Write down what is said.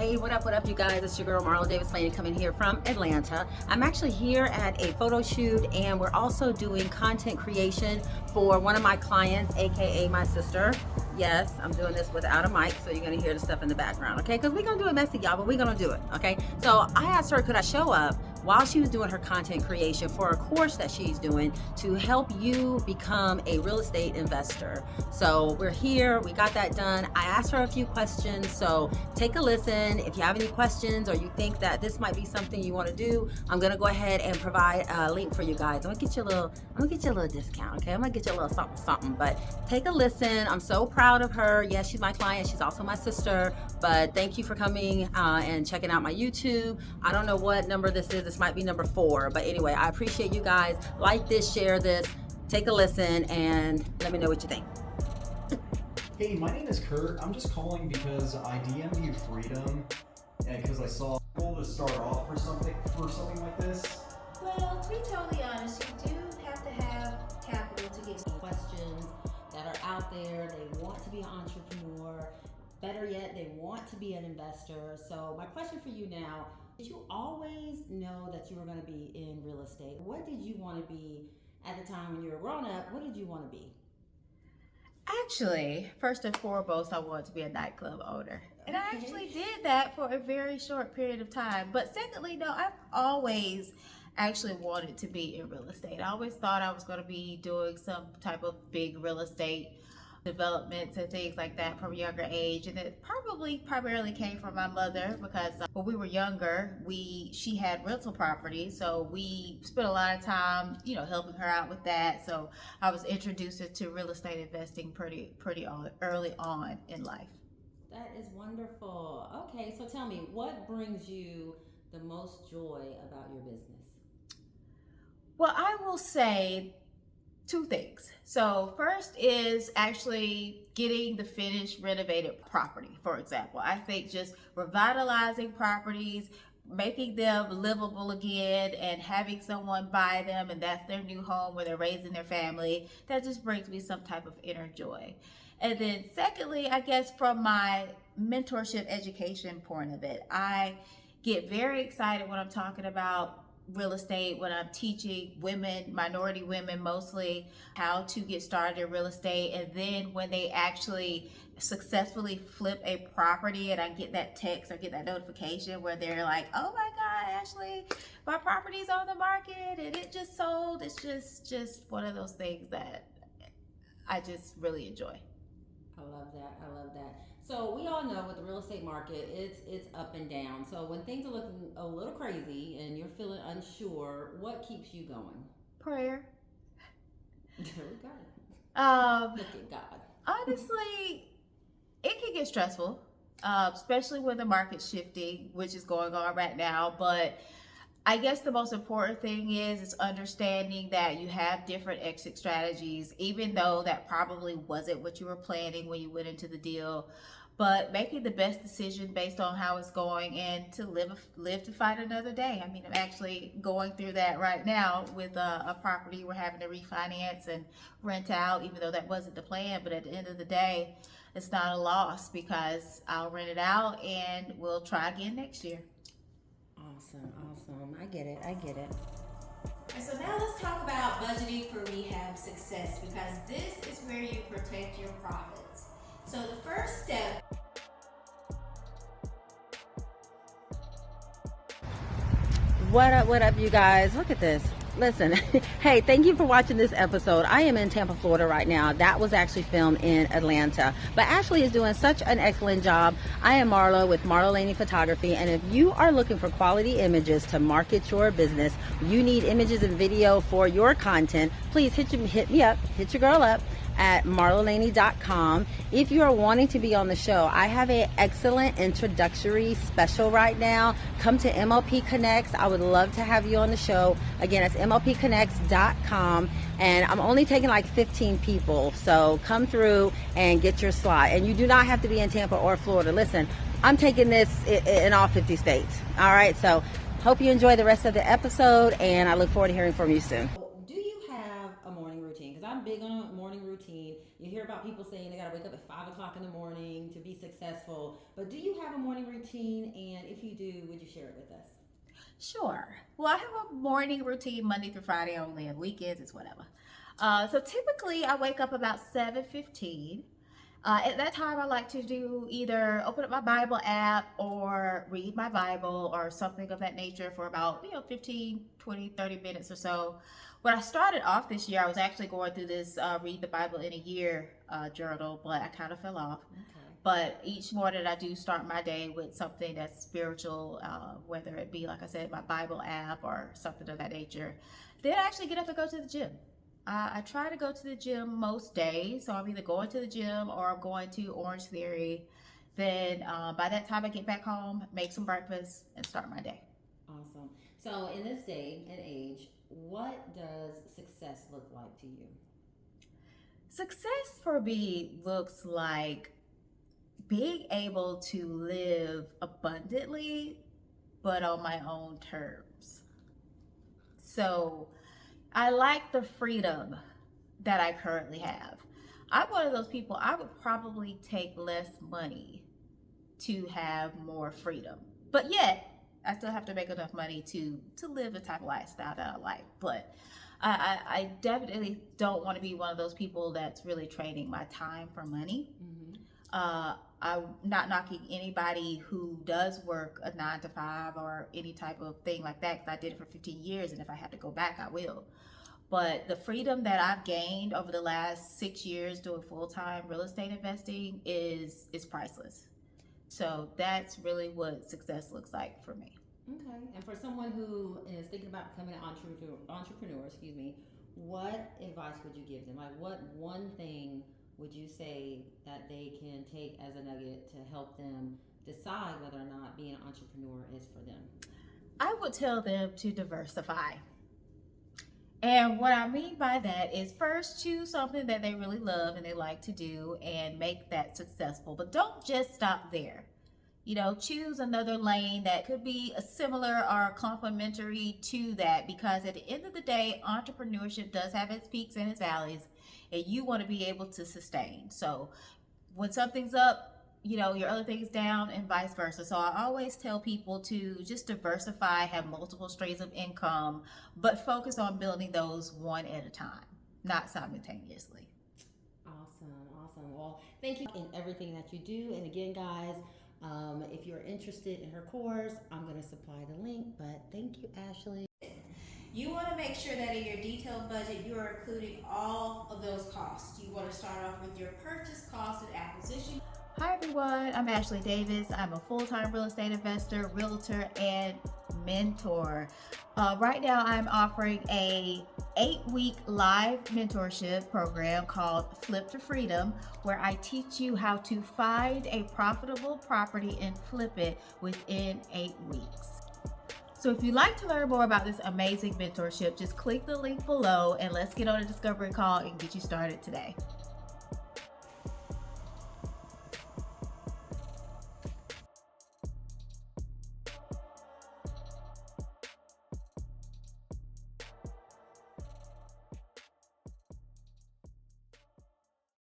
Hey, what up, you guys? It's your girl Marlo Laney coming here from Atlanta. I'm actually here at a photo shoot, and we're also doing content creation for one of my clients, aka my sister. Yes, I'm doing this without a mic, so you're gonna hear the stuff in the background, okay? Because we're gonna do it messy, y'all, but we're gonna do it, okay? So I asked her, could I show up while she was doing her content creation for a course that she's doing to help you become a real estate investor. So we're here, we got that done. I asked her a few questions, so take a listen. If you have any questions or you think that this might be something you want to do, I'm gonna go ahead and provide a link for you guys. I'm gonna get you a little discount, okay? I'm gonna get you a little something, but take a listen. I'm so proud of her. Yes, she's my client, she's also my sister, but thank you for coming and checking out my YouTube. I don't know what number this is. This might be number 4, but anyway, I appreciate you guys. Like this, share this, take a listen, and let me know what you think. Hey, my name is Kurt. I'm just calling because I DM'd you Freedom, and because I saw people to start off for something like this. Well, to be totally honest, you do have to have capital to get Questions that are out there. They want to be an entrepreneur. Better yet, they want to be an investor. So my question for you now, did you always know that you were going to be in real estate? What did you want to be at the time when you were growing up? What did you want to be? Actually, first and foremost, I wanted to be a nightclub owner. And I actually did that for a very short period of time. But secondly, no, I've always actually wanted to be in real estate. I always thought I was going to be doing some type of big real estate developments and things like that from a younger age, and it probably primarily came from my mother because when we were younger, she had rental property, so we spent a lot of time, helping her out with that. So I was introduced to real estate investing pretty early on in life. That is wonderful. Okay, so tell me, what brings you the most joy about your business? Well, I will say 2 things. So first is actually getting the finished renovated property, for example. I think just revitalizing properties, making them livable again, and having someone buy them and that's their new home where they're raising their family, that just brings me some type of inner joy. And then secondly, I guess from my mentorship education point of it, I get very excited when I'm talking about real estate, when I'm teaching women, minority women mostly, how to get started in real estate. And then when they actually successfully flip a property and I get that text or get that notification where they're like, oh my God, Ashley, my property's on the market and it just sold. It's just one of those things that I just really enjoy. I love that. So we all know with the real estate market, it's up and down. So when things are looking a little crazy and you're feeling unsure, what keeps you going? Prayer. There we go. Look at God. Honestly, it can get stressful, especially when the market's shifting, which is going on right now. But I guess the most important thing is understanding that you have different exit strategies, even though that probably wasn't what you were planning when you went into the deal. But making the best decision based on how it's going and to live to fight another day. I mean, I'm actually going through that right now with a property we're having to refinance and rent out, even though that wasn't the plan. But at the end of the day, it's not a loss because I'll rent it out and we'll try again next year. Awesome. I get it. And so now let's talk about budgeting for rehab success, because this is where you protect your profits. So the first step. What up, you guys? Look at this. Listen, hey, thank you for watching this episode. I am in Tampa, Florida right now. That was actually filmed in Atlanta. But Ashley is doing such an excellent job. I am Marlo with Marlo Laney Photography. And if you are looking for quality images to market your business, you need images and video for your content, please hit your girl up at marlolaney.com. If you are wanting to be on the show, I have an excellent introductory special right now. Come to MLP Connects. I would love to have you on the show. Again, it's MLPconnects.com, and I'm only taking like 15 people. So come through and get your slot. And you do not have to be in Tampa or Florida. Listen, I'm taking this in all 50 states. All right, so hope you enjoy the rest of the episode, and I look forward to hearing from you soon. Do you have a morning routine? Because I'm big on a morning routine. You hear about people saying they got to wake up at 5 o'clock in the morning to be successful. But do you have a morning routine? And if you do, would you share it with us? Sure. Well, I have a morning routine Monday through Friday only, and weekends it's whatever. So typically I wake up about 7:15. At that time, I like to do either open up my Bible app or read my Bible or something of that nature for about 15, 20, 30 minutes or so. When I started off this year, I was actually going through this Read the Bible in a Year journal, but I kind of fell off. Okay. But each morning I do start my day with something that's spiritual, whether it be, like I said, my Bible app or something of that nature. Then I actually get up and go to the gym. I try to go to the gym most days, so I'm either going to the gym or I'm going to Orange Theory. Then by that time I get back home, make some breakfast, and start my day. Awesome. So in this day and age, what does success look like to you? Success for me looks like being able to live abundantly, but on my own terms. So I like the freedom that I currently have. I'm one of those people, I would probably take less money to have more freedom. But yet, I still have to make enough money to live the type of lifestyle that I like. But I definitely don't want to be one of those people that's really trading my time for money. Mm-hmm. I'm not knocking anybody who does work a 9 to 5 or any type of thing like that, because I did it for 15 years, and if I have to go back, I will. But the freedom that I've gained over the last 6 years doing full-time real estate investing is priceless. So that's really what success looks like for me. Okay. And for someone who is thinking about becoming an entrepreneur, what advice would you give them? Like, what one thing would you say that they can take as a nugget to help them decide whether or not being an entrepreneur is for them? I would tell them to diversify. And what I mean by that is, first, choose something that they really love and they like to do and make that successful. But don't just stop there. Choose another lane that could be a similar or complementary to that, because at the end of the day, entrepreneurship does have its peaks and its valleys, and you want to be able to sustain. So when something's up, your other thing's down, and vice versa. So I always tell people to just diversify, have multiple streams of income, but focus on building those one at a time, not simultaneously. Awesome. Well, thank you in everything that you do. And again, guys, if you're interested in her course, I'm going to supply the link, but thank you, Ashley. You want to make sure that in your detailed budget, you are including all of those costs. You want to start off with your purchase cost and acquisition. Hi everyone, I'm Ashley Davis. I'm a full-time real estate investor, realtor, and mentor. Right now I'm offering a 8-week live mentorship program called Flip to Freedom, where I teach you how to find a profitable property and flip it within 8 weeks. So if you'd like to learn more about this amazing mentorship, just click the link below and let's get on a discovery call and get you started today.